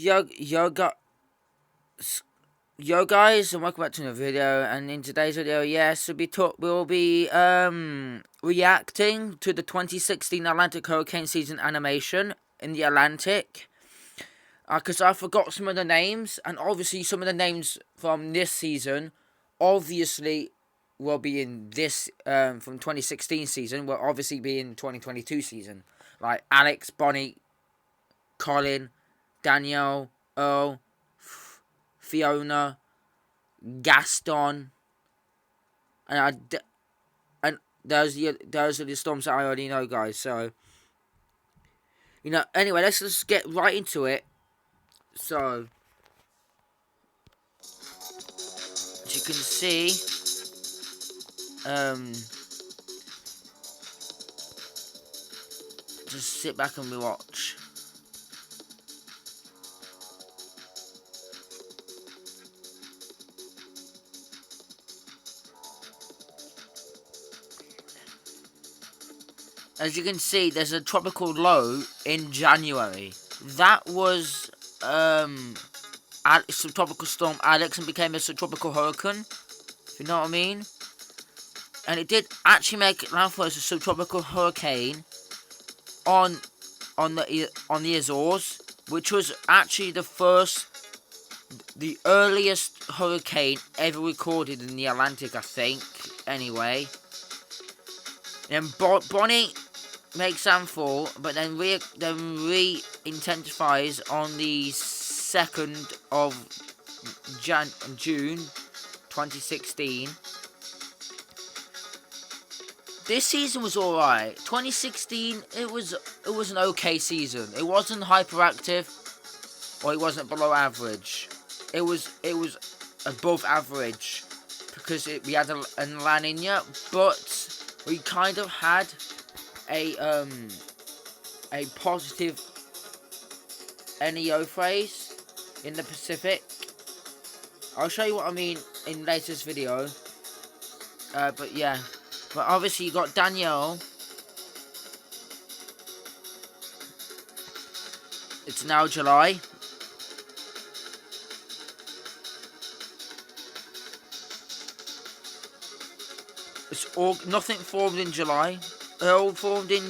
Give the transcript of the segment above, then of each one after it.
Yo, yo guys, and welcome back to another video. And in today's video, yes, we'll be reacting to the 2016 Atlantic hurricane season animation in the Atlantic. Because I forgot some of the names, and obviously some of the names from this season, obviously will be in this from 2016 season. Will obviously be in 2022 season, like Alex, Bonnie, Colin, Danielle, Earl, Fiona, Gaston, and those are the storms that I already know, guys. So anyway, let's just get right into it. So as you can see, just sit back and watch. As you can see, there's a tropical low in January. That was subtropical storm Alex and became a subtropical hurricane, if you know what I mean. And it did actually make landfall as a subtropical hurricane on the Azores, which was actually the earliest hurricane ever recorded in the Atlantic, I think. Anyway, and Bonnie makes landfall, but then re-intensifies on the 2nd of June 2016. This season was alright. 2016, it was an okay season. It wasn't hyperactive, or it wasn't below average. It was above average because we had a La Nina, but we kind of had a positive NEO phrase in the Pacific. I'll show you what I mean in latest video. But yeah. But obviously you got Danielle. It's now July. Nothing formed in July. All formed in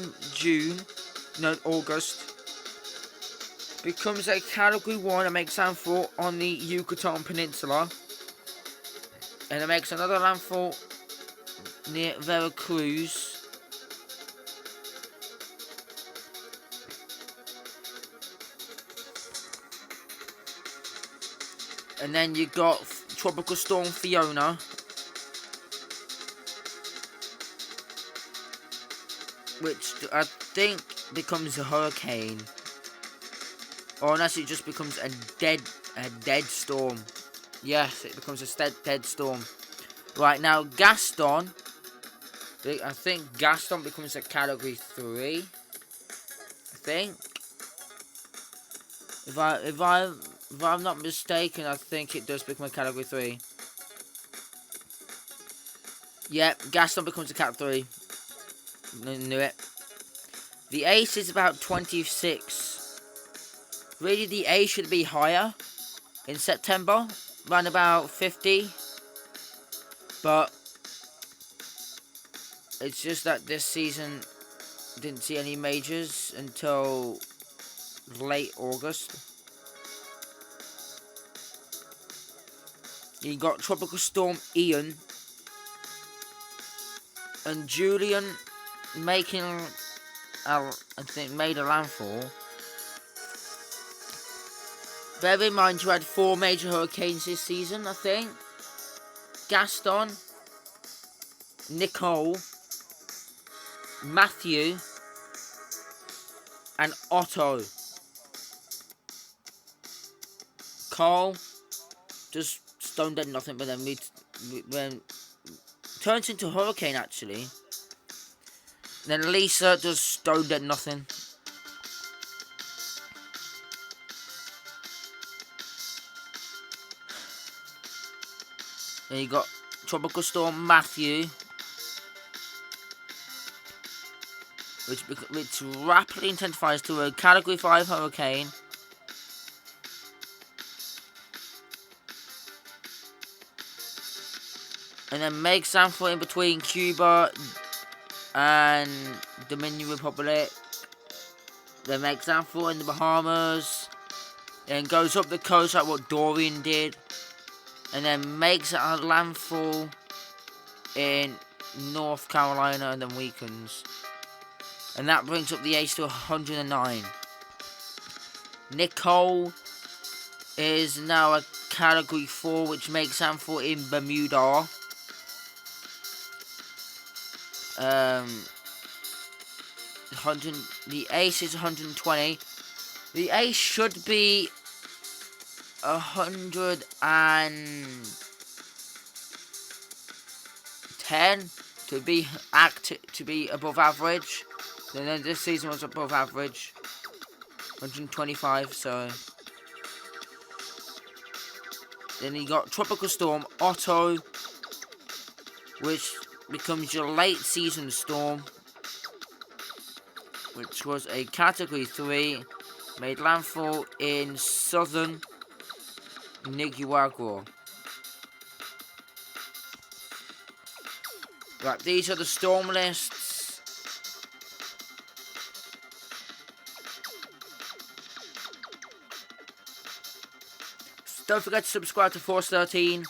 August. Becomes a Category 1 and makes landfall on the Yucatan Peninsula. And it makes another landfall near Veracruz. And then you got Tropical Storm Fiona, which I think becomes a hurricane, or unless it just becomes a dead storm. Yes, it becomes a dead storm. Right now, Gaston. I think Gaston becomes a Category 3. I think, if I'm not mistaken, I think it does become a Category 3. Yep, Gaston becomes a Cat 3. Knew it. The ace is about 26. Really, the ace should be higher in September, around about 50. But it's just that this season didn't see any majors until late August. You got Tropical Storm Ian and Julian made a landfall. Bear in mind you had 4 major hurricanes this season, I think. Gaston, Nicole, Matthew, and Otto. Carl just stone dead nothing, but then turns into a hurricane actually. Then Lisa does stone dead nothing. Then you got Tropical Storm Matthew, which rapidly intensifies to a Category 5 hurricane. And then make sample in between Cuba and Dominican Republic. Then make sample in the Bahamas. Then goes up the coast like what Dorian did. And then makes a landfall in North Carolina and then weakens. And that brings up the ace to 109. Nicole is now a category 4, which makes landfall in Bermuda. The ace is 120. The ace should be 110 to be above average. Then this season was above average, 125. So then you got Tropical Storm Otto, which becomes your late season storm, which was a category 3, made landfall in southern Nicaragua. Right, these are the storm lists. Don't forget to subscribe to Force 13.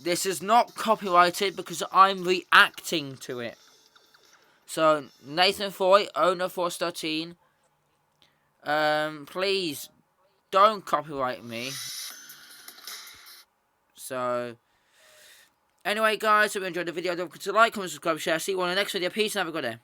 This is not copyrighted because I'm reacting to it. So, Nathan Foy, owner of Force 13, please don't copyright me. So, anyway guys, if you enjoyed the video, don't forget to like, comment, subscribe, share. See you on the next video. Peace and have a good day.